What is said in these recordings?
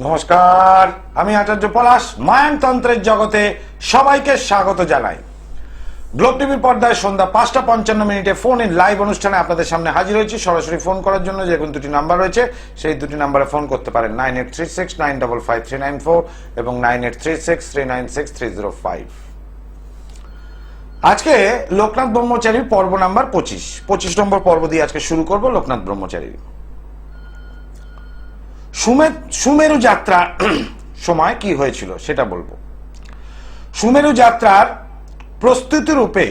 নমস্কার, আমি আচার্য পলাশ। মায়ানতন্ত্রের জগতে সবাইকে স্বাগত জানাই। গ্লোব টিভির পর্দায় সন্ধ্যা 5:55 ফোন ইন লাইভ অনুষ্ঠানে আপনাদের সামনে হাজির হয়েছি। সরাসরি ফোন করার জন্য যে কোন দুটি নাম্বার রয়েছে সেই দুটি নাম্বারে ফোন করতে পারেন 9836955394 এবং 9836396305। আজকে লোকনাথ ব্রহ্মচারীর পর্ব নাম্বার 25 নম্বর পর্ব দিয়ে আজকে শুরু করব। লোকনাথ ব্রহ্মচারীর সুমেরু যাত্রার সময় কি হয়েছিল সেটা বলবো। সুমেরু যাত্রার প্রস্তুতি রূপে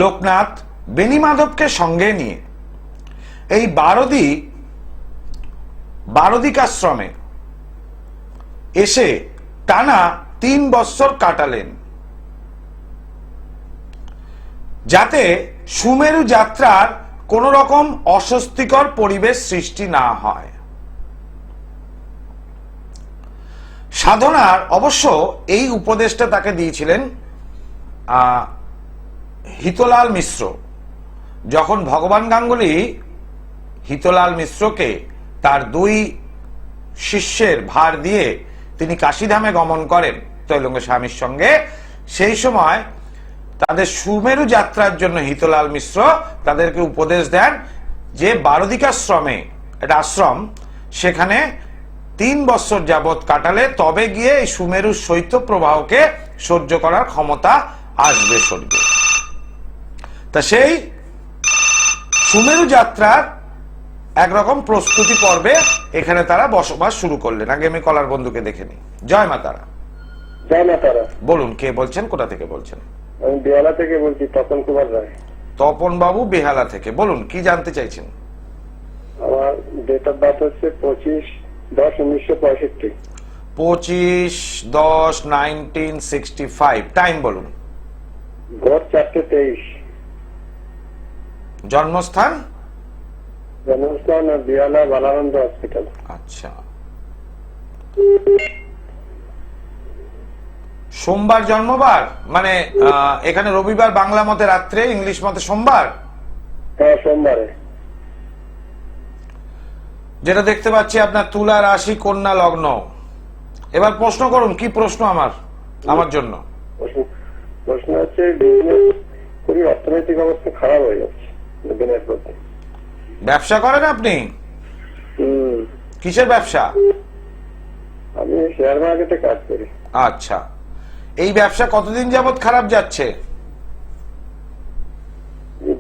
লোকনাথ বেণীমাধবকে সঙ্গে নিয়ে এই বারদিকাশ্রমে এসে টানা 3 বৎসর কাটালেন, যাতে সুমেরু যাত্রার কোন রকম অস্বস্তিকর পরিবেশ সৃষ্টি না হয়। সাধনার অবশ্য এই উপদেশটা তাকে দিয়েছিলেন হিতলাল মিশ্র। যখন ভগবান গাঙ্গুলি হিতলাল মিশ্রকে তার 2 শিষ্যের ভার দিয়ে তিনি কাশীধামে গমন করেন ত্রৈলঙ্গ স্বামীর সঙ্গে, সেই সময় তাদের সুমেরু যাত্রার জন্য হিতলাল মিশ্র তাদেরকে উপদেশ দেন যে বারদিকাশ্রমে, একটা আশ্রম, সেখানে 3 বৎসর যাবৎ কাটালে তবে গিয়ে এই সুমেরু শৈত্য প্রবাহকে সহ্য করার ক্ষমতা আসবে শরীরে। তা সেই সুমেরু যাত্রার একরকম প্রস্তুতি পর্বে এখানে তারা বসবাস শুরু করলেন। আগে আমি কলার বন্ধুকে দেখে নিই। জয় মা তারা। জয় মা তারা। বলুন, কে বলছেন, কোথা থেকে বলছেন? আমি বেহালা থেকে বলছি, তপন কুমার রায়। তপন বাবু বেহালা থেকে, বলুন কি জানতে চাইছেন? আমার ডেট অফ বার্থ হচ্ছে 25/10/1965। 25/10/1965। টাইম বলুন। ভোর 4:23। জন্মস্থান? জন্মস্থান বেহালা বালানন্দ হসপিটাল। আচ্ছা, সোমবার জন্মবার, মানে এখানে রবিবার বাংলা মতে রাত্রে, ইংলিশ মতে সোমবার। হ্যাঁ, সোমবারে। যেটা দেখতে পাচ্ছি আপনার তুলা রাশি, কন্যা লগ্ন। এবার প্রশ্ন করুন, কি প্রশ্ন আমার জন্য? প্রশ্ন হচ্ছে খুবই অর্থনৈতিক অবস্থা খারাপ হয়ে যাচ্ছে দিনের প্রতি। ব্যবসা করেন আপনি? কিসের ব্যবসা? আমি শেয়ার মার্কেটে কাজ করি। আচ্ছা, এই ব্যবসা কতদিন যাবত খারাপ যাচ্ছে?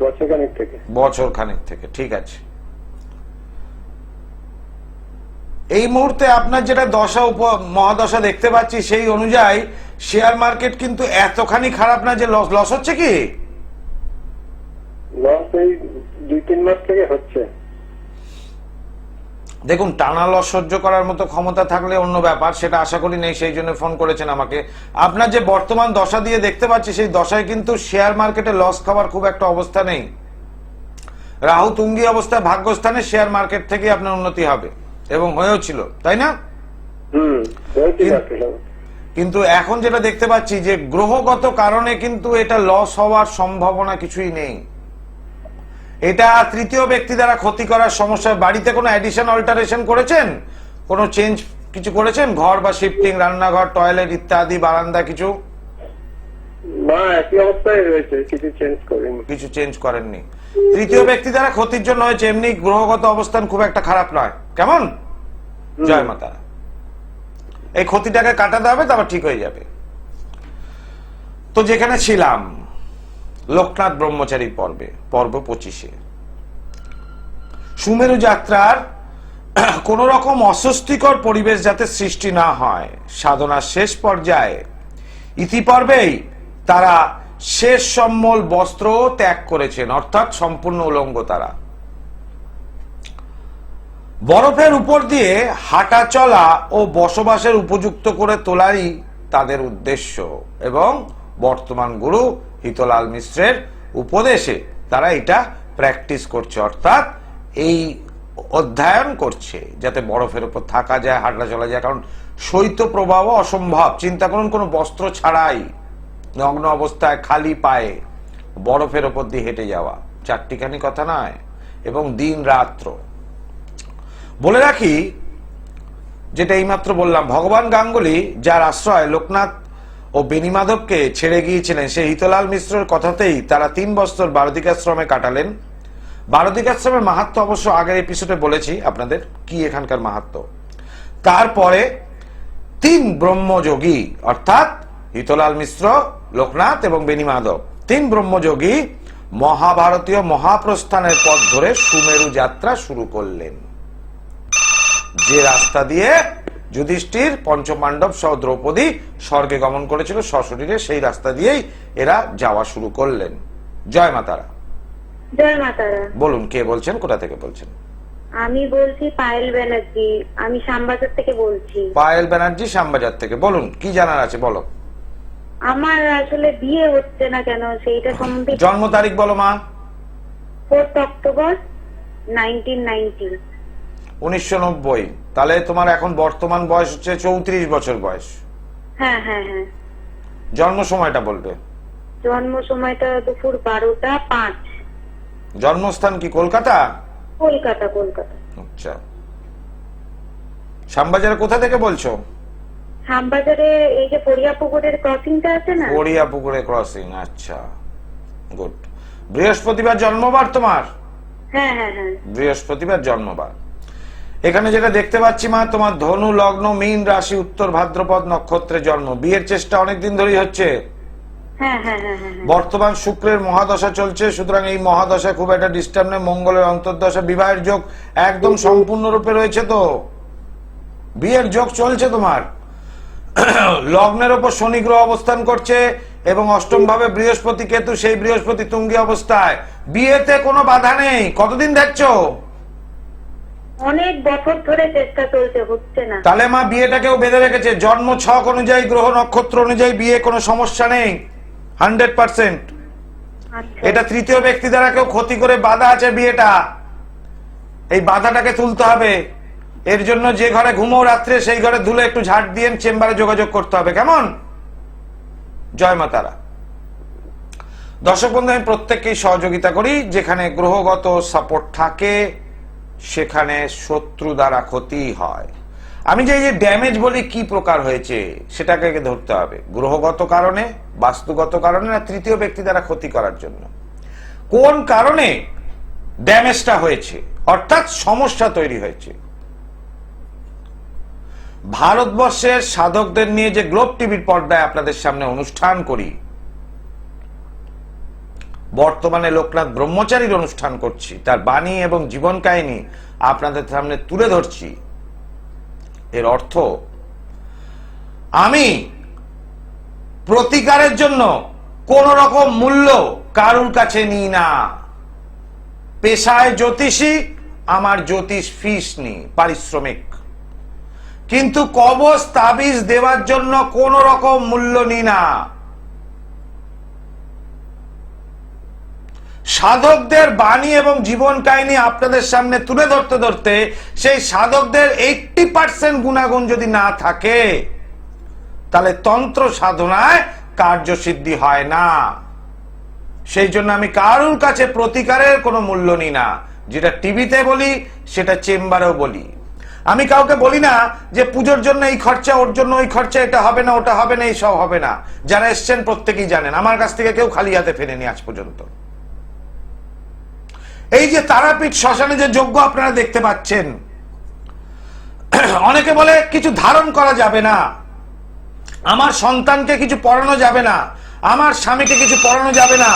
বছরখানেক থেকে। বছরখানেক থেকে, ঠিক আছে। এই মুহূর্তে আপনার যেটা দশা মহাদশা দেখতে পাচ্ছি সেই অনুযায়ী শেয়ার মার্কেট কিন্তু এতখানি খারাপ না যে লস হচ্ছে। কি লস এই 2-3 মাস থেকে হচ্ছে। দেখুন, টানা লস সহ্য করার মতো ক্ষমতা থাকলে অন্য ব্যাপার, সেটা আশা করি নেই, সেই জন্য ফোন করেছেন আমাকে। আপনার যে বর্তমান দশা দিয়ে দেখতে পাচ্ছি সেই দশায় কিন্তু শেয়ার মার্কেটে লস খাবার খুব একটা অবস্থা নেই। রাহু তুঙ্গি অবস্থায় ভাগ্যস্থানে শেয়ার মার্কেট থেকে আপনার উন্নতি হবে এবং হয়েও ছিল, তাই না? কিন্তু এখন যেটা দেখতে পাচ্ছি যে গ্রহগত কারণে কিন্তু এটা লস হওয়ার সম্ভাবনা কিছুই নেই। এটা তৃতীয় ব্যক্তি দ্বারা ক্ষতি করার সমস্যা। বাড়িতে কোনো অ্যাডিশন অল্টারেশন করেছেন, কোনো চেঞ্জ কিছু করেছেন? ঘর বা শিফটিং, রান্নাঘর, টয়লেট ইত্যাদি, বারান্দা কিছু? না, একই অবস্থায় রয়েছে, কিছু চেঞ্জ করেননি। তৃতীয় ব্যক্তি দ্বারা ক্ষতির জন্য হয়েছে, এমনি গ্রহগত অবস্থান খুব একটা খারাপ নয়। কেমন? জয় মাতা। এই ক্ষতিটাকে কাটাতে হবে, তারপর ঠিক হয়ে যাবে। তো যেখানে ছিলাম লোকনাথ ব্রহ্মচারী পর্বে, পর্ব 25-এ, সুমেরু যাত্রার কোন রকম অস্বস্তিকর পরিবেশ যাতে সৃষ্টি না হয়, সাধনার শেষ পর্যায়ে ইতিপর্বেই তারা শেষ সম্বল বস্ত্র ত্যাগ করেছেন, অর্থাৎ সম্পূর্ণ উলঙ্গ। তারা বরফের উপর দিয়ে হাঁটা চলা ও বসবাসের উপযুক্ত করে তোলাই তাদের উদ্দেশ্য, এবং বর্তমান গুরু হিতলাল মিশ্রের উপদেশে তারা এটা প্র্যাকটিস করছে, অর্থাৎ এই অধ্যয়ন করছে যাতে বরফের উপর থাকা যায়, হাঁটা চলা যায়। কারণ শৈত্য প্রবাহ অসম্ভব। চিন্তা করুন, কোনো বস্ত্র ছাড়াই নগ্ন অবস্থায় খালি পায়ে বরফের উপর দিয়ে হেঁটে যাওয়া 4টিখানি কথা নয়, এবং দিন রাত্র। বলে রাখি, যেটা এইমাত্র বললাম, ভগবান গাঙ্গুলি যার আশ্রয় লোকনাথ ও বেনি মাধবকে ছেড়ে গিয়েছিলেন, সেই হিতলাল মিশ্রের কথাতেই তারা 3 বছর বারদিকাশ্রমে কাটালেন। বারদিকাশ্রমের মাহাত্ম্য অবশ্য আগের এপিসোডে বলেছি আপনাদের কি এখানকার মাহাত্ম্য। তারপরে 3 ব্রহ্মযোগী অর্থাৎ হিতলাল মিশ্র, লোকনাথ এবং বেনি মাধব, 3 ব্রহ্মযোগী মহাভারতীয় মহাপ্রস্থানের পথ ধরে সুমেরু যাত্রা শুরু করলেন। যে রাস্তা দিয়ে যুধিষ্ঠির, পঞ্চপাণ্ডব সহ দ্রৌপদী স্বর্গে গমন করেছিল সশরীরে, সেই রাস্তা দিয়েই এরা যাওয়া শুরু করলেন। জয় মা তারা। জয় মাতারা। বলুন, কে বলছেন, কোথা থেকে বলছেন? আমি বলছি পায়েল ব্যানার্জি, আমি শ্যামবাজার থেকে বলছি। পায়েল ব্যানার্জি, শ্যামবাজার থেকে। বলুন, কি জানার আছে বলো। আমার আসলে বিয়ে হচ্ছে না কেন সেইটা সম্বন্ধে। জন্ম তারিখ বলো মা। 4 অক্টোবর 1990। 1990। তাহলে তোমার এখন বর্তমান বয়স হচ্ছে 34 বছর বয়স। হ্যাঁ হ্যাঁ হ্যাঁ। জন্ম সময়টা বলবে। জন্ম সময়টা দুপুর 12টা 5। জন্মস্থান কি কলকাতা? কলকাতা কলকাতা। আচ্ছা, শ্যামবাজারে কোথা থেকে বলছো? শ্যামবাজারে এই যে পরিয়াপুকুরের ক্রসিংটা আছে না, পরিয়াপুকুরে ক্রসিং। আচ্ছা, গুড। বৃহস্পতিবার জন্মবার তোমার? হ্যাঁ হ্যাঁ হ্যাঁ। বৃহস্পতিবার জন্মবার। এখানে যেটা দেখতে পাচ্ছি মা, তোমার ধনু লগ্ন, মীন রাশি, উত্তর ভাদ্রপদ নক্ষত্রে জন্ম। বিয়ের চেষ্টা অনেকদিন ধরেই হচ্ছে। হ্যাঁ হ্যাঁ হ্যাঁ হ্যাঁ। বর্তমান শুক্রের মহাদশা চলছে, সুতরাং এই মহাদশা খুব একটা ডিস্টার্ব নেই। মঙ্গলের অন্তর্দশা, বিবাহের যোগ একদম সম্পূর্ণরূপে রয়েছে। তো বিয়ের যোগ চলছে তোমার। লগ্নের ওপর শনি গ্রহ অবস্থান করছে এবং অষ্টম ভাবে বৃহস্পতি কেতু, সেই বৃহস্পতি তুঙ্গি অবস্থায়। বিয়েতে কোনো বাধা নেই। কতদিন দেখছো? অনেক বছর ধরে চেষ্টা চলছে, হচ্ছে না। তাহলে মা বিয়েটাকেও বেঁধে রেখেছে। জন্ম ছক অনুযায়ী, গ্রহ নক্ষত্র অনুযায়ী বিয়ে, কোনো সমস্যা নেই 100%। আচ্ছা। এটা তৃতীয় ব্যক্তি দ্বারা কেউ ক্ষতি করে বাধা আছে বিয়েটা। এই বাধাটাকে তুলতে হবে। এর জন্য যে ঘরে ঘুমো রাত্রে, সেই ঘরে ধুলে একটু ঝাড় দিয়ে চেম্বারে যোগাযোগ করতে হবে, কেমন? জয় মা তারা। দর্শক বন্ধু, আমি প্রত্যেককেই সহযোগিতা করি। যেখানে গ্রহগত সাপোর্ট থাকে সেখানে শত্রু দ্বারা ক্ষতি হয়। আমি যে ড্যামেজ বলি কি প্রকার হয়েছে সেটাকে ধরতে হবে। গ্রহগত কারণে, বাস্তুগত কারণে, না তৃতীয় ব্যক্তি দ্বারা ক্ষতি করার জন্য। কোন কারণে ড্যামেজটা হয়েছে অর্থাৎ সমস্যা তৈরি হয়েছে। ভারতবর্ষের সাধকদের নিয়ে যে গ্লোব টিভির পর্দায় আপনাদের সামনে অনুষ্ঠান করি, বর্তমানে লোকনাথ ব্রহ্মচারীর অনুষ্ঠান করছি, তার বাণী এবং জীবন কাহিনী আপনাদের সামনে তুলে ধরছি। এর অর্থ, আমি প্রতিকারের জন্য কোন রকম মূল্য কারুর কাছে নিই না। পেশায় জ্যোতিষী, আমার জ্যোতিষ ফিস নিই, পারিশ্রমিক। কিন্তু কবচ তাবিজ দেওয়ার জন্য কোন রকম মূল্য নিই না। সাধকদের বাণী এবং জীবন কাহিনী আপনাদের সামনে তুলে ধরতে ধরতে সেই সাধকদের 80% গুণাগুণ যদি না থাকে, তাহলে তন্ত্র সাধনায় কার্যসিদ্ধি হয় না। সেই জন্য আমি কারুর কাছে প্রতিকারের কোনো মূল্য নিই না। যেটা টিভিতে বলি, সেটা চেম্বারেও বলি। আমি কাউকে বলি না যে পুজোর জন্য এই খরচা, ওর জন্য ওই খরচা, এটা হবে না, ওটা হবে না, এই সব হবে না। যারা এসছেন প্রত্যেকেই জানেন, আমার কাছ থেকে কেউ খালি হাতে ফেরেনি আজ পর্যন্ত। এই যে তারাপীঠ শ্মশানে যে যজ্ঞ আপনারা দেখতে পাচ্ছেন, অনেকে বলে কিছু ধারণ করা যাবে না, আমার সন্তানকে কিছু পড়ানো যাবে না, আমার স্বামীকে কিছু পড়ানো যাবে না।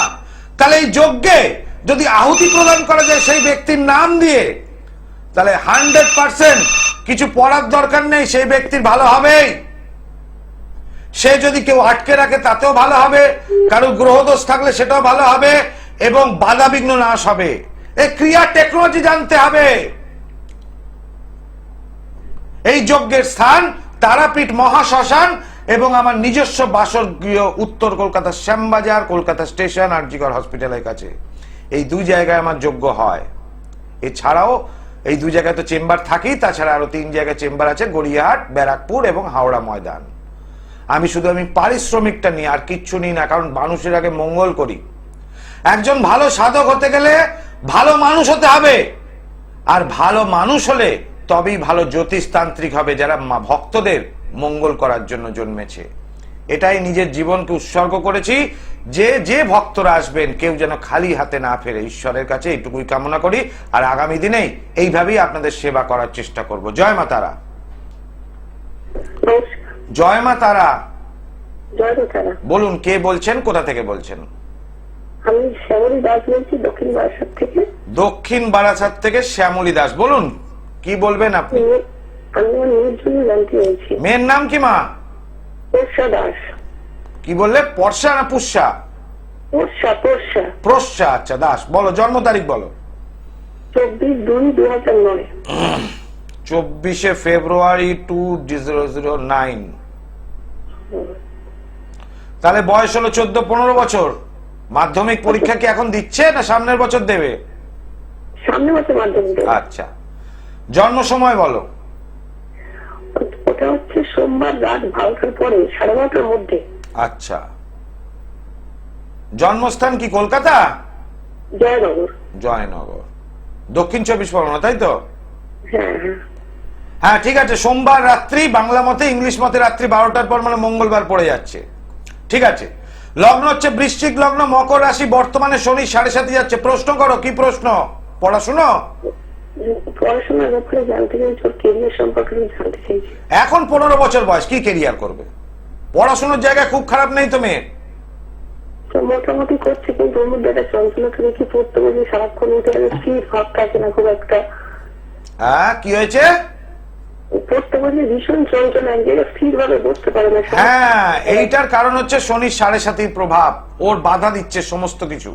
তাহলে এই যজ্ঞে যদি আহুতি প্রদান করা যায় সেই ব্যক্তির নাম দিয়ে, তাহলে 100% কিছু পড়ার দরকার নেই, সেই ব্যক্তির ভালো হবেই। সে যদি কেউ আটকে রাখে তাতেও ভালো হবে, কারো গ্রহদোষ থাকলে সেটাও ভালো হবে এবং বাধা বিঘ্ন নাশ হবে। এই ক্রিয়া টেকনোলজি জানতে হবে। এই যজ্ঞের স্থান তারাপীঠ মহাশ্মশান এবং আমার নিজস্ব বাসগৃহ উত্তর কলকাতা শ্যামবাজার, কলকাতা স্টেশন, আরজিকর হসপিটালের কাছে। এই 2 জায়গায় আমার যজ্ঞ হয়। এছাড়াও এই 2 জায়গায় তো চেম্বার থাকেই, তাছাড়া আরো 3 জায়গায় চেম্বার আছে, গড়িয়াহাট, ব্যারাকপুর এবং হাওড়া ময়দান। আমি পারিশ্রমিকটা নিই, আর কিচ্ছু নিই না, কারণ মানুষের আগে মঙ্গল করি। একজন ভালো সাধক হতে গেলে ভালো মানুষ হতে হবে, আর ভালো মানুষ হলে তবেই ভালো জ্যোতিষতান্ত্রিক হবে, যারা ভক্তদের মঙ্গল করার জন্য জন্মেছে। এটাই নিজের জীবনকে উৎসর্গ করেছি, যে যে ভক্তরা আসবেন কেউ যেন খালি হাতে না ফেরে, ঈশ্বরের কাছে এইটুকুই কামনা করি। আর আগামী দিনেই এইভাবেই আপনাদের সেবা করার চেষ্টা করব। জয় মা তারা। জয় মা তারা। জয় মা তারা। বলুন, কে বলছেন, কোথা থেকে বলছেন? আমি শ্যামলী দাস বলছি, দক্ষিণ বারাসাত থেকে। দক্ষিণ বারাসাত থেকে শ্যামলী দাস, বলুন কি বলবেন আপনি? আমি আমার মেয়ের জন্য জানতে চাইছি। মেয়ের নাম কি মা? পোষা দাস। কি বললে, পর্ষা না পুষ্যা? পোষা পোষা। প্রস্যা, আচ্ছা দাস। বলো, জন্ম তারিখ বলো। 24/2/2009। 24 ফেব্রুয়ারি 2009। তাহলে বয়স হলো 14-15 বছর। মাধ্যমিক পরীক্ষা কি এখন দিচ্ছে না সামনের বছর দেবে? সামনের বছর মাধ্যমিক দেবে। আচ্ছা, জন্ম সময় বলো। ওটা হচ্ছে সোমবার রাত 12টার পরে, 12:30টার মধ্যে। আচ্ছা, জন্মস্থান কি কলকাতা? জয়নগর। জয়নগর, দক্ষিণ 24 পরগনা, তাই তো? হ্যাঁ হ্যাঁ হ্যাঁ, ঠিক আছে। সোমবার রাত্রি, বাংলা মতে, ইংলিশ মতে রাত্রি 12টার পর, মানে মঙ্গলবার পড়ে যাচ্ছে। ঠিক আছে। লগ্ন হচ্ছে বৃশ্চিক লগ্ন, মকর রাশি, বর্তমানে শনি 7.5 যাচ্ছে। প্রশ্ন করো, কি প্রশ্ন? পড়াশুনো? পড়াশোনার ব্যাপারে জানতে চাইছি, ওর কেরিয়ার সম্পর্কে জানতে চাইছি। এখন 15 বছর বয়স, কি কেরিয়ার করবে? পড়াশোনার জায়গায় খুব খারাপ নেই তো মেয়ে? তো মোটামুটি করছে, কিন্তু ওর মধ্যে একটা চঞ্চলতা দেখি, পড়তে বসে সারাক্ষণ উঠে গেলে স্থির ভাব থাকে না খুব একটা। হ্যাঁ, কি হয়েছে? পড়তে বসে ভীষণ চঞ্চল, এক জায়গায় স্থির ভাবে বসতে পারে না। হ্যাঁ, এইটার কারণ হচ্ছে শনির 7.5 প্রভাব, ওর বাধা দিচ্ছে সমস্ত কিছু।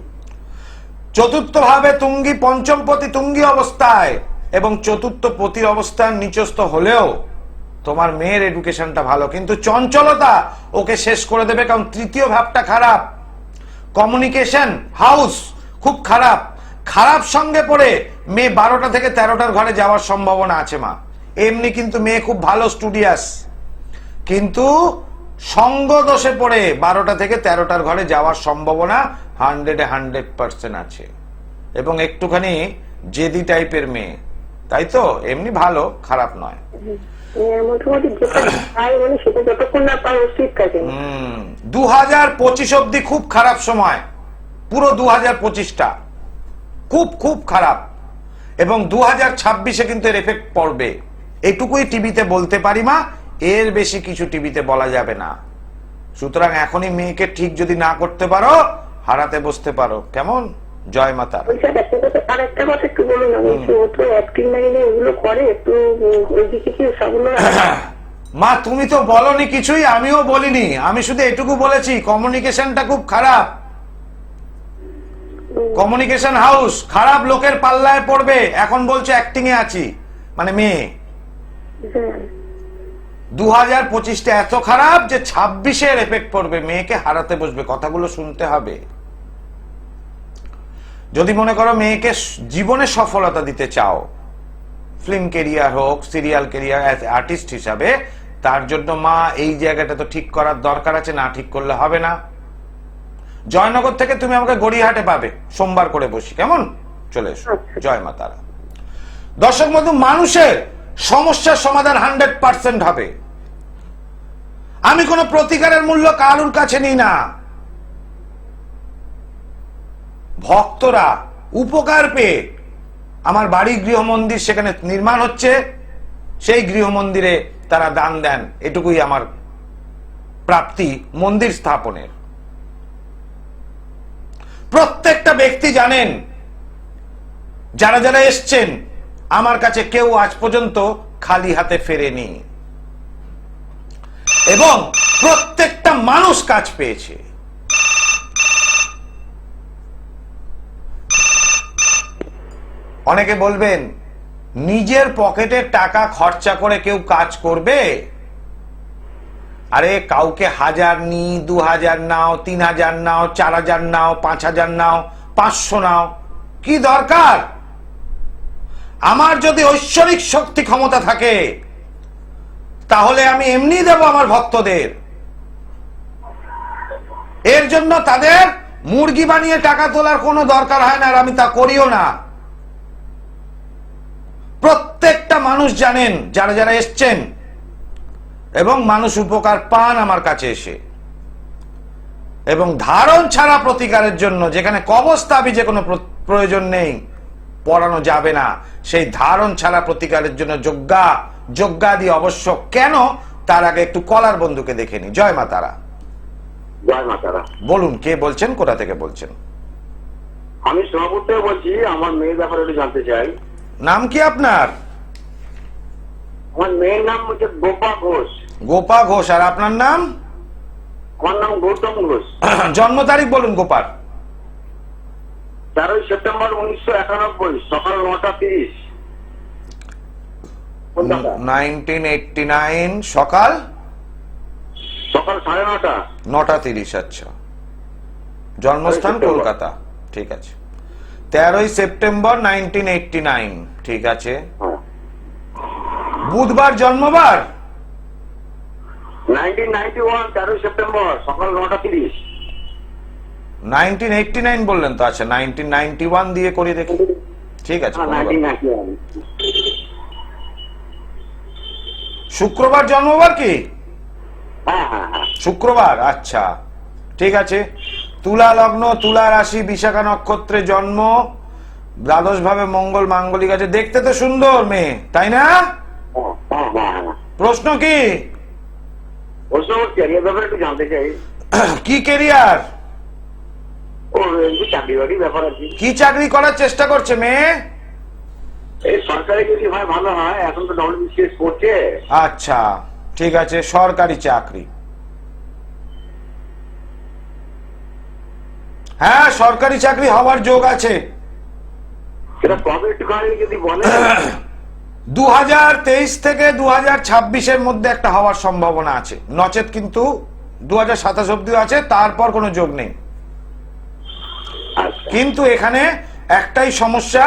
চতুর্থ ভাবে তুঙ্গি, পঞ্চম পতি তুঙ্গি অবস্থায়, এবং চতুর্থ পতির অবস্থান নিচস্থ হলেও তোমার মেয়ের এডুকেশনটা ভালো, কিন্তু চঞ্চলতা ওকে শেষ করে দেবে। কারণ তৃতীয় ভাবটা খারাপ, কমিউনিকেশন হাউস খুব খারাপ। খারাপ সঙ্গে পড়ে মেয়ে 12টা থেকে 13টার ঘরে যাওয়ার সম্ভাবনা আছে মা। এমনি কিন্তু মেয়ে খুব ভালো স্টুডিয়াস, কিন্তু সঙ্গ দোষে পড়ে 12টা থেকে 13টার ঘরে যাওয়ার সম্ভাবনা 100% আছে। এবং একটুখানি জেদি টাইপের মেয়ে, তাই তো? এমনি ভালো, খারাপ নয়। মোটামুটি যেটা পায়, মানে সেটা যতক্ষণ না পায় ও ঠিক থাকে। 2025 অব্দি খুব খারাপ সময়, পুরো 2025টা খুব খুব খারাপ, এবং 2026-এ কিন্তু এর এফেক্ট পড়বে। এটুকুই টিভিতে বলতে পারি মা, এর বেশি কিছু টিভিতে বলা যাবে না। সুতরাং এখনই মেয়েকে ঠিক যদি না করতে পারো, হারাতে বসতে পারো। কেমন? জয় মাতা। আর একটা কথা একটু বলুন, আমি ও তো অ্যাক্টিং লাইনে এগুলো করে, একটু ওইদিকে কি সাবধান। মা তুমি তো বলনি কিছুই, আমিও বলিনি। আমি শুধু এটুকু বলেছি কমিউনিকেশনটা খুব খারাপ, কমিউনিকেশন হাউস খারাপ, লোকের পাল্লায় পড়বে। এখন বলছে অ্যাক্টিং এ আছি, মানে মেয়ে। 2025টা এত খারাপ যে 26-এর এফেক্ট পড়বে, মেয়েকে হারাতে বসবে। কথাগুলো শুনতে হবে। যদি মনে করো মেয়েকে জীবনে সফলতা দিতে চাও, ফিল্ম কেরিয়ার হোক, সিরিয়াল কেরিয়ার, আর্টিস্ট হিসাবে, তার জন্য মা এই জায়গাটা তো ঠিক করার দরকার আছে, না ঠিক করলে হবে না। জয়নগর থেকে তুমি আমাকে গড়িয়াহাটে পাবে, সোমবার করে বসি, কেমন? চলে এসো। জয় মা তারা। দর্শক বন্ধু, মানুষের সমস্যার সমাধান 100% হবে। আমি কোনো প্রতিকারের মূল্য কারুর কাছে নিই না। ভক্তরা উপকার পেয়ে, আমার বাড়ি গৃহমন্দির সেখানে নির্মাণ হচ্ছে, সেই গৃহমন্দিরে তারা দান দেন, এটুকুই আমার প্রাপ্তি মন্দির স্থাপনের। প্রত্যেকটা ব্যক্তি জানেন, যারা যারা এসছেন আমার কাছে, কেউ আজ পর্যন্ত খালি হাতে ফেরেনি, এবং প্রত্যেকটা মানুষ কাজ পেয়েছে। অনেকে বলবেন, নিজের পকেটের টাকা খরচা করে কেউ কাজ করবে? আরে কাউকে 1000 নি, 2000 নাও, 3000 নাও, 4000 নাও, 5000 নাও, 500 নাও, কি দরকার? আমার যদি ঐশ্বরিক শক্তি ক্ষমতা থাকে, তাহলে আমি এমনি দেব আমার ভক্তদের। এর জন্য তাদের মুরগি বানিয়ে টাকা তোলার কোনো দরকার হয় না, আর আমি তা করিও না। প্রত্যেকটা প্রত্যেকটা মানুষ জানেন, যারা যারা এসছেন, এবং মানুষ উপকার পান আমার কাছে এসে। এবং ধারণ ছাড়া প্রতিকারের জন্য, যেখানে কবস্তাবি যে কোনো প্রয়োজন নেই, পড়ানো যাবে না, সেই ধারণ ছাড়া প্রতিকারের জন্য যজ্ঞাদি অবশ্যক। কেন? তার আগে একটু কলার বন্ধুকে দেখে নি। জয় মা তারা। জয় মা তারা। বলুন, কে বলছেন, কোথা থেকে বলছেন? আমি সোনাপুর থেকে বলছি, আমার মেয়ের ব্যাপারে একটু জানতে চাই। নাম কি আপনার? আমার মেয়ের নাম হচ্ছে গোপা ঘোষ। গোপা ঘোষ। আর আপনার নাম? আমার নাম গৌতম ঘোষ। জন্ম তারিখ বলুন গোপার। 13 সেপ্টেম্বর 1991, সকাল 9:30। 1989 সকাল 9:30। 9:30। আচ্ছা, জন্মস্থান কলকাতা। ঠিক আছে, 13 সেপ্টেম্বর 1989। ঠিক আছে, বুধবার জন্মবার? 1991, 13 সেপ্টেম্বর, সকাল 9:30। 1989 বললেন তো? আচ্ছা, 1991 দিয়ে করে দেখি। ঠিক আছে, কোনো ব্যাপার না। 1991। শুক্রবার জন্মবার কি? হ্যাঁ হ্যাঁ হ্যাঁ। শুক্রবার। আচ্ছা, ঠিক আছে। তুলা লগ্ন, তুলা রাশি, বিশাখা নক্ষত্রে জন্ম, দ্বাদশ ভাবে মঙ্গল মাঙ্গলিক আছে। দেখতে তো সুন্দর মেয়ে, তাই না? হ্যাঁ হ্যাঁ হ্যাঁ। প্রশ্ন কি? প্রশ্ন ক্যারিয়ার ব্যাপারে একটু জানতে চাই। কি কেরিয়ার? ও চাকরি বাকরির ব্যাপার আছে। কি চাকরি করার চেষ্টা করছে মেয়ে? এই সরকারি যদি হয় ভালো হয়, এখন তো WBCS করছে। আচ্ছা, ঠিক আছে, সরকারি চাকরি। হ্যাঁ, সরকারি চাকরি হওয়ার যোগ আছে। সেটা কবে একটু যদি বলে। 2023 থেকে 2026 মধ্যে একটা হওয়ার সম্ভাবনা আছে, নচেত কিন্তু 2027 অব্দিও আছে, তারপর কোনো যোগ নেই। কিন্তু এখানে একটাই সমস্যা,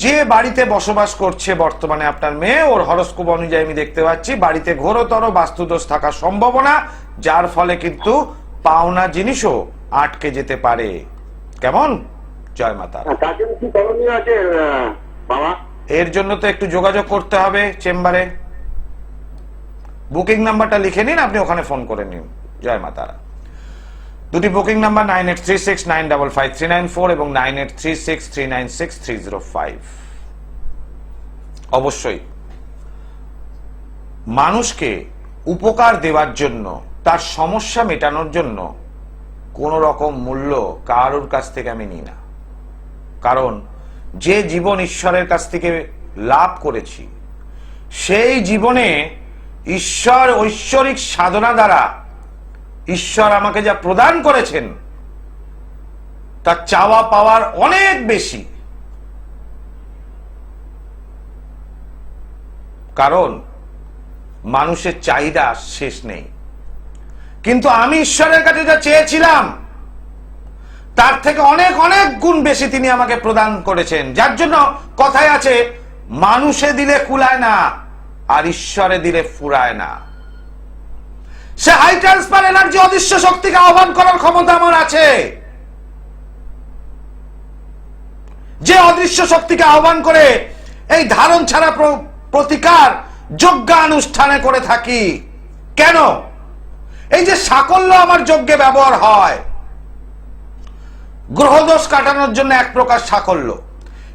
যে বাড়িতে বসবাস করছে বর্তমানে আপনার মেয়ে, ওর হরস্কোপ অনুযায়ী আমি দেখতে পাচ্ছি বাড়িতে ঘোরতর বাস্তুদোষ থাকার সম্ভাবনা, যার ফলে কিন্তু পাওনা জিনিসও আটকে যেতে পারে। কেমন? জয় মাতা। তার জন্য কি করণীয় আছে বাবা? এর জন্য তো একটু যোগাযোগ করতে হবে চেম্বারে। বুকিং নাম্বারটা লিখে নিন, আপনি ওখানে ফোন করে নিন। জয় মা তারা। দুটি বুকিং নাম্বার 9836955394 এবং 9836396305। অবশ্যই মানুষকে উপকার দেওয়ার জন্য, তার সমস্যা মেটানোর জন্য কোন রকম মূল্য কারোর কাছ থেকে আমি নিই না। কারণ যে জীবন ঈশ্বরের কাছ থেকে লাভ করেছি, সেই জীবনে ঈশ্বর ঐশ্বরিক সাধনা দ্বারা ঈশ্বর আমাকে যা প্রদান করেছেন, তা চাওয়া পাওয়ার অনেক বেশি। কারণ মানুষের চাহিদা শেষ নেই, কিন্তু আমি ঈশ্বরের কাছে যা চেয়েছিলাম তার থেকে অনেক অনেক গুণ বেশি তিনি আমাকে প্রদান করেছেন। যার জন্য কথায় আছে, মানুষে দিলে কুলায় না, আর ঈশ্বরে দিলে ফুরায় না। সে হাই ট্রান্সফার এনার্জি, অদৃশ্য শক্তিকে আহ্বান করার ক্ষমতা আমার আছে। যে অদৃশ্য শক্তিকে আহ্বান করে এই ধারণ ছাড়া প্রতিকার যজ্ঞানুষ্ঠানে করে থাকি। কেন? এই যে সাকল্য আমার যজ্ঞে ব্যবহার হয়, গ্রহদোষ কাটানোর জন্য এক প্রকার সাকল্য।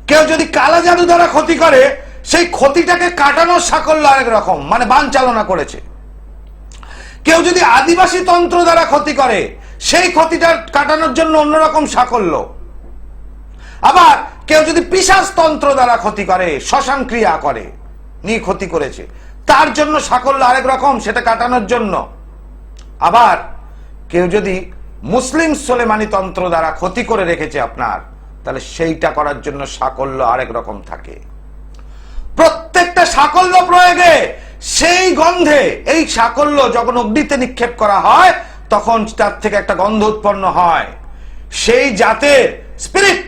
কেউ যদি কালা জাদু দ্বারা ক্ষতি করে, সেই ক্ষতিটাকে কাটানোর সাকল্য আরেক রকম, মানে বান চালনা করেছে। কেউ যদি আদিবাসী তন্ত্র দ্বারা ক্ষতি করে, সেই ক্ষতিটা কাটানোর জন্য অন্যরকম সাকল্য। আবার কেউ যদি পিশাচ তন্ত্র দ্বারা ক্ষতি করে, শ্মশান ক্রিয়া করে, নিয়ে ক্ষতি করেছে, তার জন্য সাকল্য আরেক রকম, সেটা কাটানোর জন্য। আবার কেউ যদি মুসলিম সোলেমানি তন্ত্র দ্বারা ক্ষতি করে রেখেছে আপনার, তাহলে সেইটা করার জন্য সাকল্য আরেক রকম থাকে। প্রত্যেকটা সাকল্য প্রয়োগে সেই গন্ধে, এই সাকল্য যখন অগ্নিতে নিক্ষেপ করা হয়, তখন তার থেকে একটা গন্ধ উৎপন্ন হয়। সেই জাতের স্পিরিট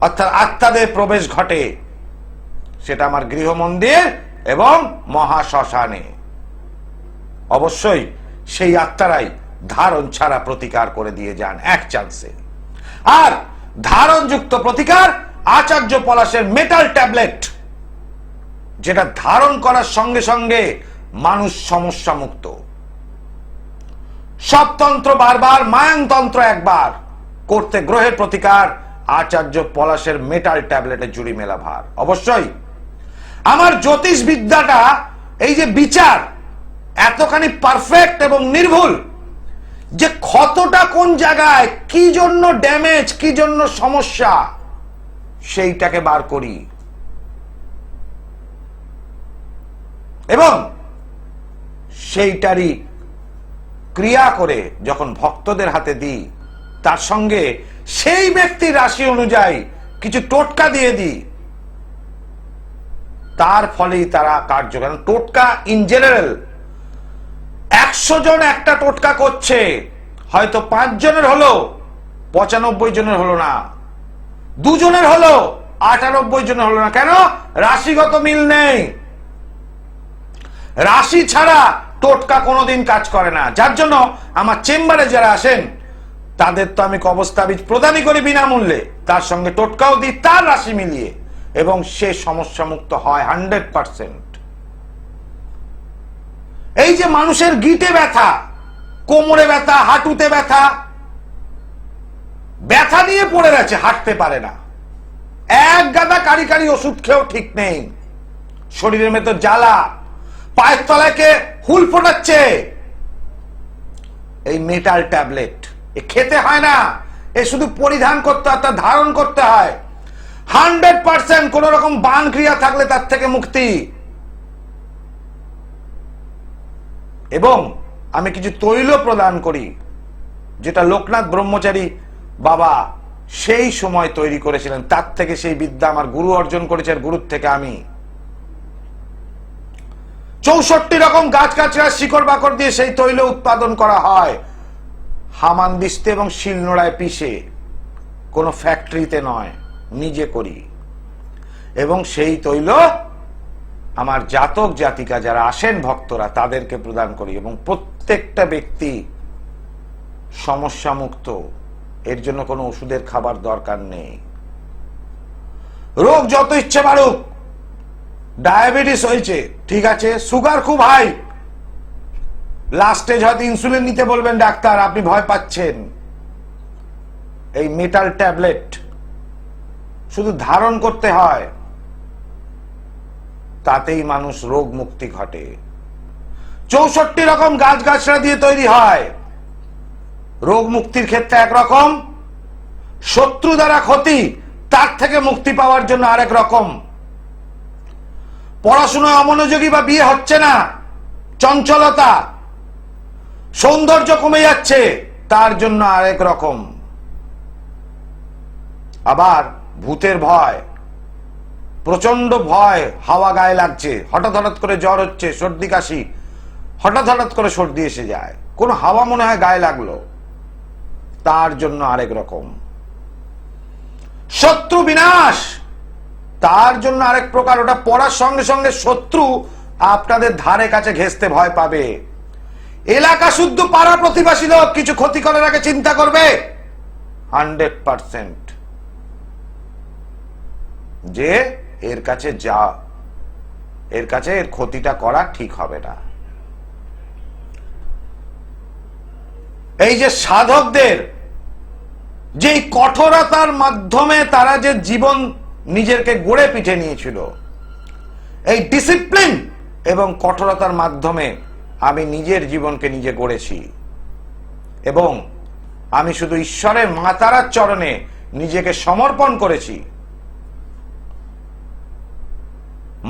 অর্থাৎ আত্মাদের প্রবেশ ঘটে, সেটা আমার গৃহমন্দির এবং মহাশ্মশানে। অবশ্যই সেই আত্মারাই ধারণ ছাড়া প্রতিকার করে দিয়ে যান এক চান্সে। আর ধারণযুক্ত প্রতিকার আচার্য পলাশের মেটাল ট্যাবলেট যেটা ধারণ করার সঙ্গে সঙ্গে মানুষ সমস্যা মুক্ত। সব তন্ত্র বারবার, মায়াংতন্ত্র একবার, করতে গ্রহের প্রতিকার, আচার্য পলাশের মেটাল ট্যাবলেটে জুড়ি মেলা ভার। অবশ্যই আমার জ্যোতিষ বিদ্যাটা, এই যে বিচার এতখানি পারফেক্ট এবং নির্ভুল, যে ক্ষতটা কোন জায়গায়, কি জন্য ড্যামেজ, কি জন্য সমস্যা, সেইটাকে বার করি এবং সেইটারই ক্রিয়া করে যখন ভক্তদের হাতে দিই, তার সঙ্গে সেই ব্যক্তির রাশি অনুযায়ী কিছু টোটকা দিয়ে দিই, তার ফলেই তারা কার্য করেন। টোটকা ইন জেনারেল 100 জন একটা টোটকা করছে, হয়তো 5 জনের হলো, 95 জনের হলো না, 2 জনের হলো, 98 জনের হলো না। কেন? রাশিগত মিল নেই। রাশি ছাড়া টোটকা কোনোদিন কাজ করে না। যার জন্য আমার চেম্বারে যারা আসেন তাদের তো আমি কবস্তাবিজ প্রদানই করি বিনামূল্যে, তার সঙ্গে টোটকাও দিই তার রাশি মিলিয়ে, এবং সে সমস্যা মুক্ত হয় 100%। এই যে মানুষের গিটে ব্যথা, কোমরে ব্যথা, হাঁটুতে ব্যথা, ব্যথা নিয়ে পড়ে গেছে, হাঁটতে পারে না, এক গাদা কারি কারি ওষুধ খেয়েও ঠিক নেই, শরীরের ভেতর জ্বালা, পায়ের তলায় কে হুল ফোটাচ্ছে, এই মেটাল ট্যাবলেট এ খেতে হয় না, এ শুধু পরিধান করতে হয়, তা ধারণ করতে হয়। 100% কোন রকম বান ক্রিয়া থাকলে তার থেকে মুক্তি। এবং আমি কিছু তৈল প্রদান করি, যেটা লোকনাথ ব্রহ্মচারী বাবা সেই সময় তৈরি করেছিলেন, তার থেকে সেই বিদ্যা আমার গুরু অর্জন করেছে, আর গুরুর থেকে আমি 64 রকম গাছ গাছড়া শিকড় বাকড় দিয়ে সেই তৈল উৎপাদন করা হয়, হামানদিস্তে এবং শিলনোড়ায় পিষে, কোনো ফ্যাক্টরিতে নয়, নিজে করি। এবং সেই তৈল আমার জাতক জাতিকা যারা আসেন ভক্তরা তাদেরকে প্রদান করি, এবং প্রত্যেকটা ব্যক্তি সমস্যা মুক্ত। এর জন্য কোনো ওষুধের খাবার দরকার নেই। রোগ যত ইচ্ছে বাড়ুক, ডায়াবেটিস হয়েছে, ঠিক আছে, সুগার খুব হাই, লাস্ট স্টেজ হয়তো ইনসুলিন নিতে বলবেন ডাক্তার, আপনি ভয় পাচ্ছেন, এই মেটাল ট্যাবলেট শুধু ধারণ করতে হয়, তাতেই মানুষ রোগ মুক্তি ঘটে। 64 রকম গাছ গাছড়া দিয়ে তৈরি হয়। রোগ মুক্তির ক্ষেত্রে একরকম, শত্রু দ্বারা ক্ষতি তার থেকে মুক্তি পাওয়ার জন্য আরেক রকম, পড়াশোনায় অমনোযোগী বা বিয়ে হচ্ছে না, চঞ্চলতা, সৌন্দর্য কমে যাচ্ছে, তার জন্য আরেক রকম। আবার ভূতের ভয়, প্রচন্ড ভয়, হাওয়া গায়ে লাগছে, হঠাৎ হঠাৎ করে জ্বর হচ্ছে, সর্দি কাশি, হঠাৎ হঠাৎ করে সর্দি এসে যায়, কোন হাওয়া মনে হয় গায়ে লাগলো, তার জন্য আরেক রকম। শত্রু বিনাশ, তার জন্য আরেক প্রকার। ওটা পড়ার সঙ্গে সঙ্গে শত্রু আপনাদের ধারে কাছে ঘেঁষতে ভয় পাবে। এলাকা শুদ্ধ, পাড়া প্রতিবাসী লোক কিছু ক্ষতি করার আগে চিন্তা করবে 100% যে এর কাছে যা, এর কাছে এর ক্ষতিটা করা ঠিক হবে না। এই যে সাধকদের যে কঠোরতার মাধ্যমে তারা যে জীবন নিজেকে গড়ে পিঠে নিয়েছিল, এই ডিসিপ্লিন এবং কঠোরতার মাধ্যমে আমি নিজের জীবনকে নিজে গড়েছি, এবং আমি শুধু ঈশ্বরের মা তারার চরণে নিজেকে সমর্পণ করেছি।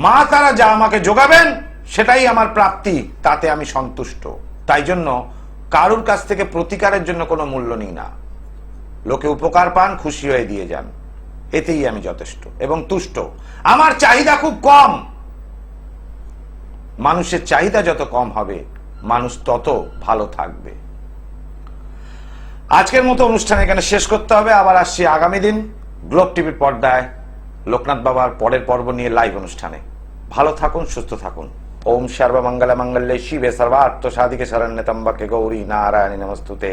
মা তারা যা আমাকে যোগাবেন সেটাই আমার প্রাপ্তি, তাতে আমি সন্তুষ্ট। তাই জন্য কারুর কাছ থেকে প্রতিকারের জন্য কোনো মূল্য নিই না। লোকে উপকার পান, খুশি হয়ে দিয়ে যান, এতেই আমি যথেষ্ট এবং তুষ্ট। আমার চাহিদা খুব কম। মানুষের চাহিদা যত কম হবে, মানুষ তত ভালো থাকবে। আজকের মতো অনুষ্ঠান এখানে শেষ করতে হবে। আবার আসছি আগামী দিন গ্লোব টিভির পর্দায় লোকনাথ বাবার পরের পর্ব নিয়ে লাইভ অনুষ্ঠানে। ভালো থাকুন, সুস্থ থাকুন। ওম সর্বমঙ্গল মঙ্গলে শিবে সর্বার্থ সাধিকে শরণ্যে ত্র্যম্বকে গৌরী নারায়ণী নমস্তুতে।